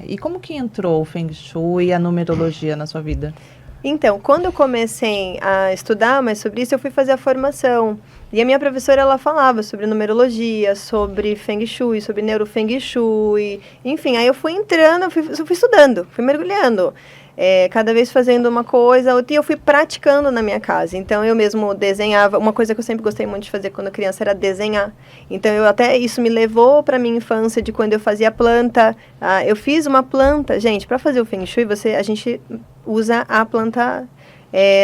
E como que entrou o Feng Shui e a numerologia na sua vida? Então, quando eu comecei a estudar mais sobre isso, eu fui fazer a formação. E a minha professora, ela falava sobre numerologia, sobre Feng Shui, sobre Neurofeng Shui. Enfim, aí eu fui entrando, eu fui estudando, fui mergulhando. Cada vez fazendo uma coisa, outra, e eu fui praticando na minha casa. Então, eu mesmo desenhava. Uma coisa que eu sempre gostei muito de fazer quando criança era desenhar. Então, isso me levou para minha infância, de quando eu fazia planta. Eu fiz uma planta. Gente, para fazer o Feng Shui, a gente usa a planta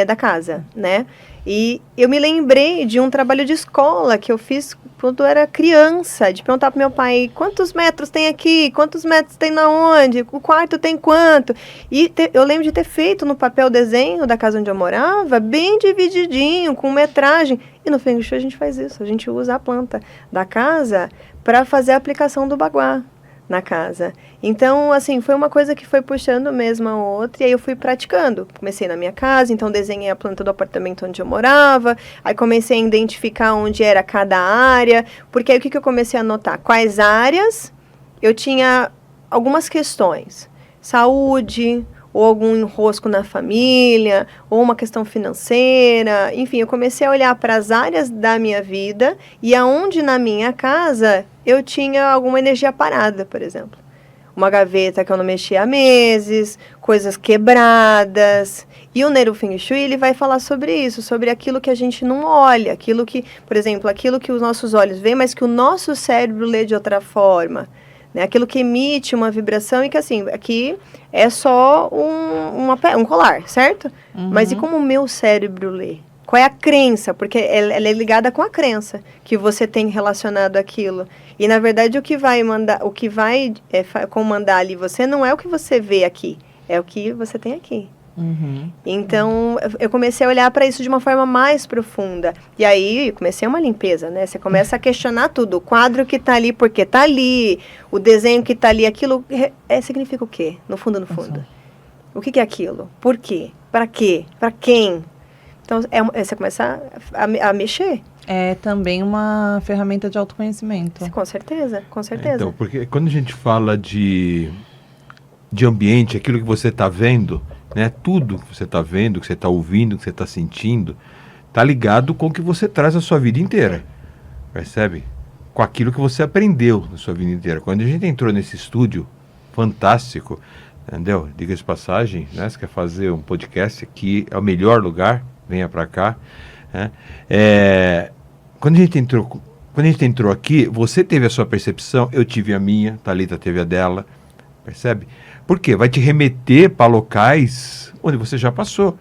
da casa, né? E eu me lembrei de um trabalho de escola que eu fiz quando eu era criança, de perguntar pro meu pai, quantos metros tem aqui? Quantos metros tem na onde? O quarto tem quanto? E eu lembro de ter feito no papel desenho da casa onde eu morava, bem divididinho, com metragem. E no Feng Shui a gente faz isso, a gente usa a planta da casa para fazer a aplicação do baguá na casa. Então, assim, foi uma coisa que foi puxando mesmo a outra, e aí eu fui praticando. Comecei na minha casa, então desenhei a planta do apartamento onde eu morava, aí comecei a identificar onde era cada área, porque aí o que eu comecei a notar? Quais áreas eu tinha algumas questões. Saúde, ou algum enrosco na família, ou uma questão financeira, enfim, eu comecei a olhar para as áreas da minha vida e aonde na minha casa eu tinha alguma energia parada, por exemplo. Uma gaveta que eu não mexia há meses, coisas quebradas. E o Neurofeng Shui, ele vai falar sobre isso, sobre aquilo que a gente não olha, aquilo que, por exemplo, aquilo que os nossos olhos veem, mas que o nosso cérebro lê de outra forma. Né? Aquilo que emite uma vibração e que, assim, aqui é só um colar, certo? Uhum. Mas e como o meu cérebro lê? Qual é a crença? Porque ela é ligada com a crença que você tem relacionado àquilo. E, na verdade, o que vai comandar ali você não é o que você vê aqui, é o que você tem aqui. Uhum. Então, eu comecei a olhar para isso de uma forma mais profunda. E aí, comecei uma limpeza, né? Você começa a questionar tudo. O quadro que está ali, porque está ali. O desenho que está ali, aquilo significa o quê? No fundo. O que é aquilo? Por quê? Para quê? Para quem? Então, você começa a mexer. É também uma ferramenta de autoconhecimento. Com certeza, com certeza. Então, porque quando a gente fala de ambiente, aquilo que você está vendo, né, tudo que você está vendo, que você está ouvindo, que você está sentindo, está ligado com o que você traz a sua vida inteira. Percebe? Com aquilo que você aprendeu na sua vida inteira. Quando a gente entrou nesse estúdio fantástico, entendeu? Diga-se de passagem, né? Você quer fazer um podcast aqui, é o melhor lugar, venha para cá. Né? Quando a gente entrou aqui, você teve a sua percepção, eu tive a minha, Thalita teve a dela, percebe? Por quê? Vai te remeter para locais onde você já passou.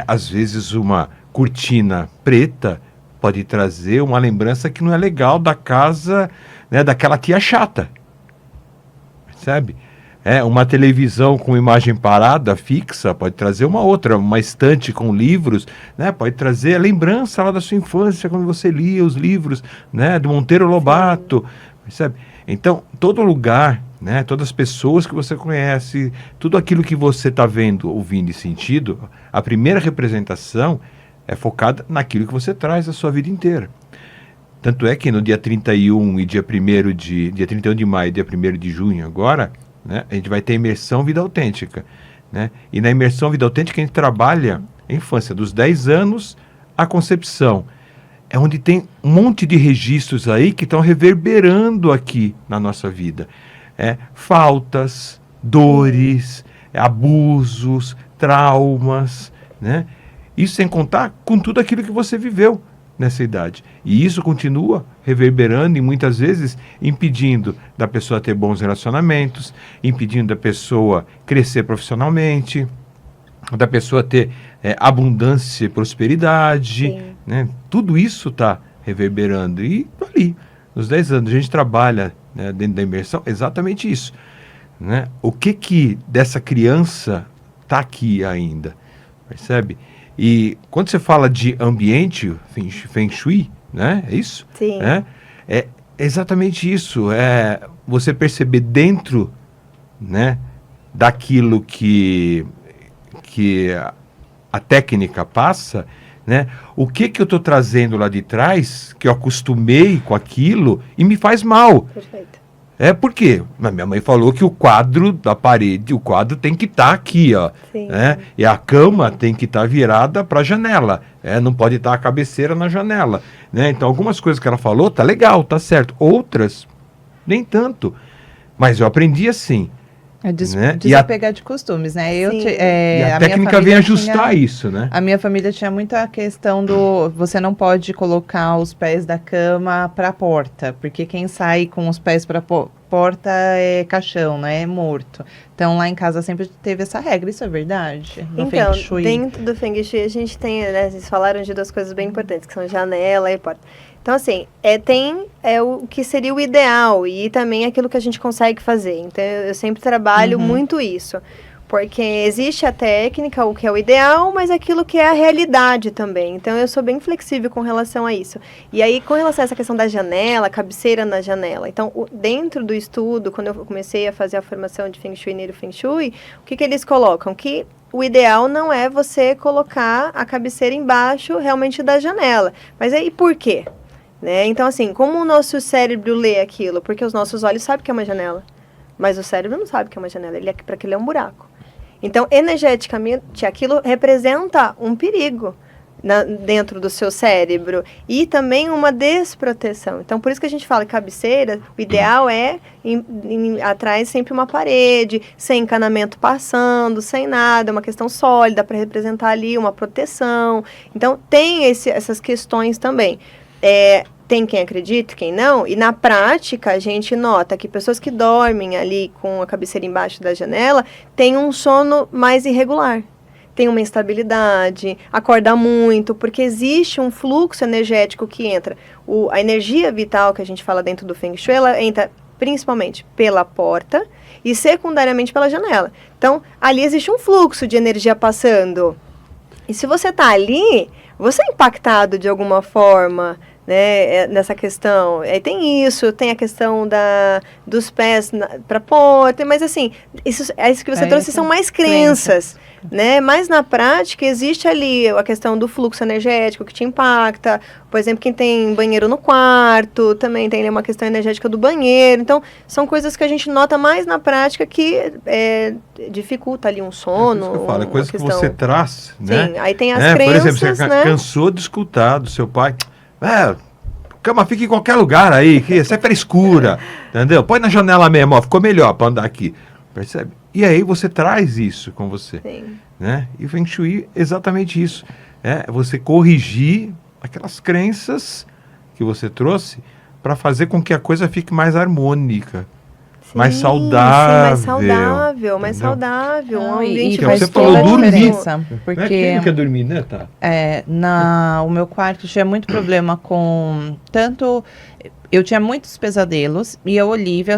Às vezes uma cortina preta pode trazer uma lembrança que não é legal da casa, né, daquela tia chata. Percebe? Uma televisão com imagem parada, fixa, pode trazer uma outra. Uma estante com livros, né, pode trazer a lembrança lá da sua infância, quando você lia os livros, né, do Monteiro Lobato. Percebe? Então, todo lugar, né, todas as pessoas que você conhece, tudo aquilo que você está vendo, ouvindo e sentindo, a primeira representação é focada naquilo que você traz a sua vida inteira. Tanto é que no dia 31 e dia 31 de maio e dia 1º de junho agora, né, a gente vai ter imersão vida autêntica. Né? E na imersão vida autêntica a gente trabalha a infância, dos 10 anos à concepção. É onde tem um monte de registros aí que estão reverberando aqui na nossa vida. Faltas, dores, abusos, traumas, né? Isso sem contar com tudo aquilo que você viveu nessa idade. E isso continua reverberando e muitas vezes impedindo da pessoa ter bons relacionamentos, impedindo da pessoa crescer profissionalmente, da pessoa ter abundância e prosperidade, né? Tudo isso está reverberando. E ali, nos 10 anos, a gente trabalha, né, dentro da imersão exatamente isso. Né? O que dessa criança está aqui ainda? Percebe? E quando você fala de ambiente, Feng Shui, né? É isso? Sim. É exatamente isso. É você perceber dentro, né, daquilo que a técnica passa, né? O que eu estou trazendo lá de trás, que eu acostumei com aquilo e me faz mal. Perfeito. Por quê? Minha mãe falou que o quadro da parede, o quadro tem que estar aqui, ó. Sim. Né? E a cama tem que estar virada para a janela. Não pode estar a cabeceira na janela. Né? Então, algumas coisas que ela falou, tá legal, tá certo. Outras, nem tanto. Mas eu aprendi assim. Né? Desapegar de costumes, né? Sim. E a minha técnica vem família ajustar tinha- isso, né? A minha família tinha muita questão do... Você não pode colocar os pés da cama para a porta, porque quem sai com os pés para a porta é caixão, né? É morto. Então, lá em casa sempre teve essa regra. Isso é verdade? No Então, Feng Shui. dentro do Feng Shui, a gente tem, né, vocês falaram de duas coisas bem importantes, que são janela e porta. Então, assim, tem o que seria o ideal e também aquilo que a gente consegue fazer. Então, eu sempre trabalho muito isso. Porque existe a técnica, o que é o ideal, mas aquilo que é a realidade também. Então, eu sou bem flexível com relação a isso. E aí, com relação a essa questão da janela, cabeceira na janela. Então, dentro do estudo, quando eu comecei a fazer a formação de Feng Shui e Neuro Feng Shui, o que eles colocam? Que o ideal não é você colocar a cabeceira embaixo realmente da janela. Mas aí, por quê? Né? Então, assim, como o nosso cérebro lê aquilo? Porque os nossos olhos sabem que é uma janela. Mas o cérebro não sabe que é uma janela. Para aquilo é um buraco. Então, energeticamente, aquilo representa um perigo dentro do seu cérebro e também uma desproteção. Então, por isso que a gente fala cabeceira, o ideal é atrás sempre uma parede, sem encanamento passando, sem nada, uma questão sólida para representar ali uma proteção. Então, tem essas questões também. Tem quem acredita, quem não, e na prática a gente nota que pessoas que dormem ali com a cabeceira embaixo da janela têm um sono mais irregular, tem uma instabilidade, acorda muito, porque existe um fluxo energético que entra. A energia vital que a gente fala dentro do Feng Shui, ela entra principalmente pela porta e secundariamente pela janela. Então, ali existe um fluxo de energia passando. E se você está ali, você é impactado de alguma forma, né, nessa questão. Aí tem isso, tem a questão dos pés para a porta, mas assim, isso que você trouxe são mais crenças, né? Mas na prática existe ali a questão do fluxo energético que te impacta. Por exemplo, quem tem banheiro no quarto, também tem uma questão energética do banheiro. Então, são coisas que a gente nota mais na prática que dificulta ali um sono. Isso que eu falo, é coisa que você traz, né? Sim, aí tem as crenças, por exemplo, você cansou de escutar do seu pai... cama fica em qualquer lugar aí, que isso é frescura, entendeu? Põe na janela mesmo, ó, ficou melhor para andar aqui, percebe? E aí você traz isso com você, né? E o Feng Shui é exatamente isso, você corrigir aquelas crenças que você trouxe para fazer com que a coisa fique mais harmônica. Mais saudável. Mais saudável. Um ambiente faz você toda falou a dormir. diferença, porque Quem não quer dormir, né, tá? O meu quarto tinha muito problema com tanto... Eu tinha muitos pesadelos e a Olivia,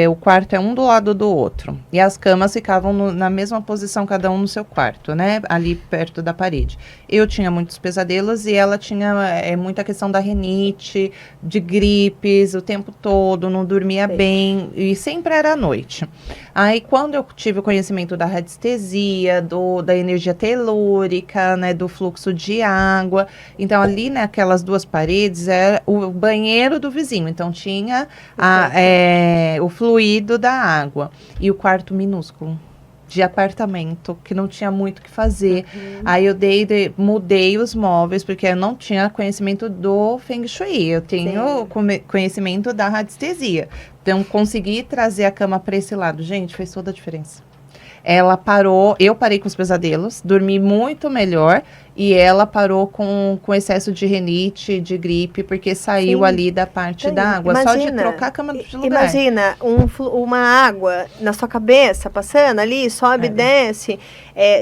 o quarto é um do lado do outro. E as camas ficavam na mesma posição, cada um no seu quarto, né? Ali perto da parede. Eu tinha muitos pesadelos e ela tinha muita questão da rinite, de gripes o tempo todo, não dormia bem e sempre era à noite. Aí, quando eu tive o conhecimento da radiestesia, da energia telúrica, né, do fluxo de água, então ali naquelas duas paredes era o banheiro do vizinho, então tinha o fluido da água e o quarto minúsculo de apartamento, que não tinha muito o que fazer. Aí eu mudei os móveis, porque eu não tinha conhecimento do Feng Shui, eu tenho conhecimento da radiestesia. Então, consegui trazer a cama para esse lado. Gente, fez toda a diferença. Ela parou, eu parei com os pesadelos, dormi muito melhor, e ela parou com excesso de rinite, de gripe, porque saiu ali da parte da água. Só de trocar a cama de lugar. Imagina uma água na sua cabeça, passando ali, sobe e desce,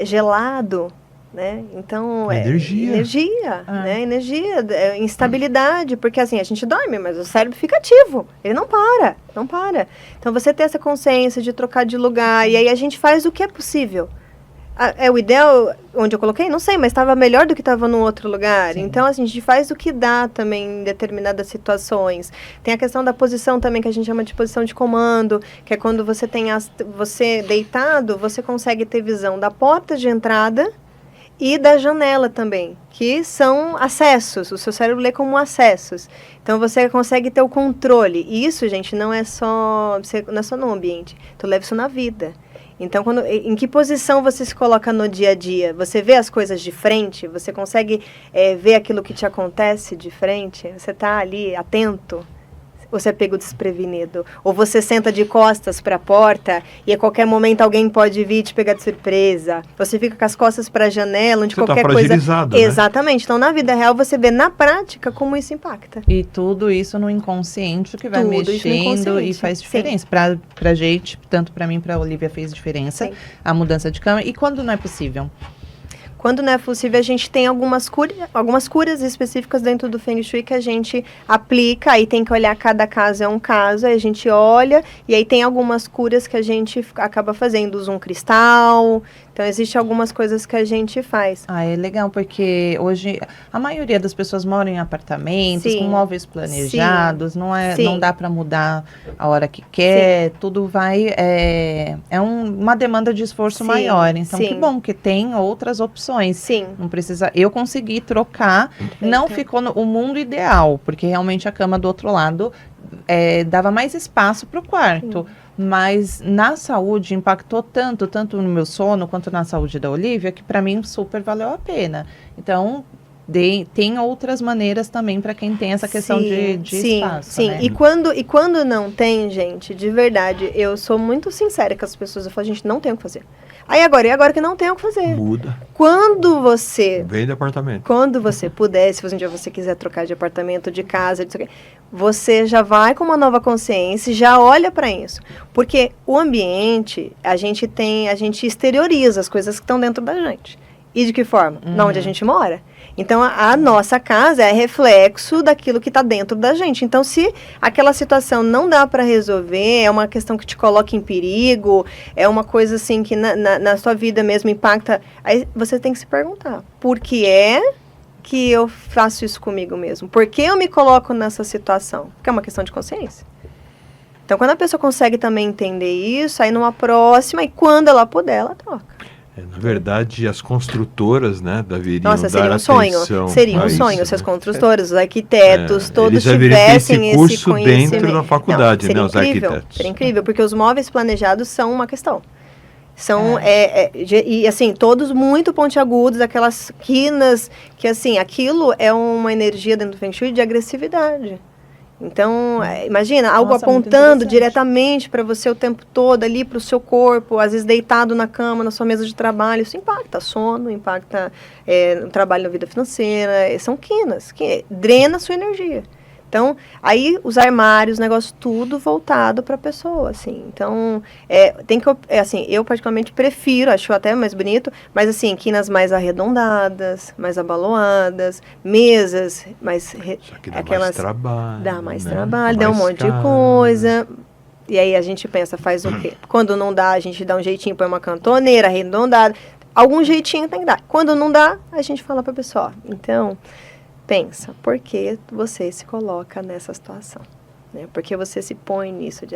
gelado, né? Então, energia, né? Energia, instabilidade, porque assim, a gente dorme, mas o cérebro fica ativo, ele não para. Então, você ter essa consciência de trocar de lugar, e aí a gente faz o que é possível. É o ideal onde eu coloquei? Não sei, mas estava melhor do que estava num outro lugar. Sim. Então, assim, a gente faz o que dá também em determinadas situações. Tem a questão da posição também, que a gente chama de posição de comando, que é quando você tem você deitado, você consegue ter visão da porta de entrada e da janela também, que são acessos, o seu cérebro lê como acessos. Então você consegue ter o controle. E isso, gente, não é só no ambiente, tu leva isso na vida. Então, em que posição você se coloca no dia a dia? Você vê as coisas de frente? Você consegue ver aquilo que te acontece de frente? Você está ali atento? Você é pego desprevenido? Ou você senta de costas para a porta e a qualquer momento alguém pode vir te pegar de surpresa? Você fica com as costas para a janela, onde Você qualquer tá coisa... fragilizado, Exatamente. Então, na vida real, você vê na prática como isso impacta. E tudo isso no inconsciente que vai Tudo isso no mexendo e inconsciente, faz sim. diferença. Pra gente, tanto pra mim, pra Olivia fez diferença, Sim. a mudança de cama. E quando não é possível? Quando não é possível, a gente tem algumas curas específicas dentro do Feng Shui que a gente aplica, aí tem que olhar, cada caso é um caso, aí a gente olha, e aí tem algumas curas que a gente acaba fazendo, usa um cristal, então existem algumas coisas que a gente faz. Ah, é legal, porque hoje a maioria das pessoas moram em apartamentos, Sim. com móveis planejados, Sim. não dá para mudar a hora que quer, tudo vai, uma demanda de esforço Sim. maior, então Sim. que bom que tem outras opções. Sim. Não precisa, eu consegui trocar, não ficou o mundo ideal, porque realmente a cama do outro lado dava mais espaço para o quarto. Sim. Mas na saúde impactou tanto no meu sono quanto na saúde da Olivia, que para mim super valeu a pena. Então, tem outras maneiras também para quem tem essa questão de espaço. Sim, né? E quando não tem, gente, de verdade, eu sou muito sincera com as pessoas, eu falo, gente, não tem o que fazer. E agora que não tem o que fazer. Muda. Quando você... Vende apartamento. Quando você puder, se um dia você quiser trocar de apartamento, de casa, você já vai com uma nova consciência e já olha para isso. Porque o ambiente, a gente exterioriza as coisas que estão dentro da gente. E de que forma? Na onde a gente mora. Então, a nossa casa é reflexo daquilo que está dentro da gente. Então, se aquela situação não dá para resolver, é uma questão que te coloca em perigo, é uma coisa assim que na sua vida mesmo impacta, aí você tem que se perguntar, por que é que eu faço isso comigo mesmo? Por que eu me coloco nessa situação? Porque é uma questão de consciência. Então, quando a pessoa consegue também entender isso, aí numa próxima, e quando ela puder, ela troca. Na verdade, as construtoras, né, deveriam Nossa, seria dar um sonho. atenção Seria a um isso, sonho né? se as construtoras, os arquitetos, todos eles deveriam ter tivessem esse curso conhecimento. dentro da faculdade, Não, né, os arquitetos. Seria incrível, porque os móveis planejados são uma questão. São, e assim, todos muito pontiagudos, aquelas quinas, que assim, aquilo é uma energia dentro do Feng Shui de agressividade. Então, imagina, algo apontando diretamente para você o tempo todo, ali para o seu corpo, às vezes deitado na cama, na sua mesa de trabalho, isso impacta sono, impacta no trabalho, na vida financeira, são quinas, que drena a sua energia. Então, aí os armários, o negócio tudo voltado para a pessoa, assim. Então, tem que, assim, eu particularmente prefiro, acho até mais bonito, mas assim, quinas mais arredondadas, mais abaloadas, mesas mais... Só que dá mais trabalho. Dá mais né? trabalho, Dá dá um mais monte de coisa. E aí a gente pensa, faz o quê? Quando não dá, a gente dá um jeitinho, põe uma cantoneira arredondada. Algum jeitinho tem que dar. Quando não dá, a gente fala para a pessoa. Então... pensa, por que você se coloca nessa situação? Né? Por que você se põe nisso de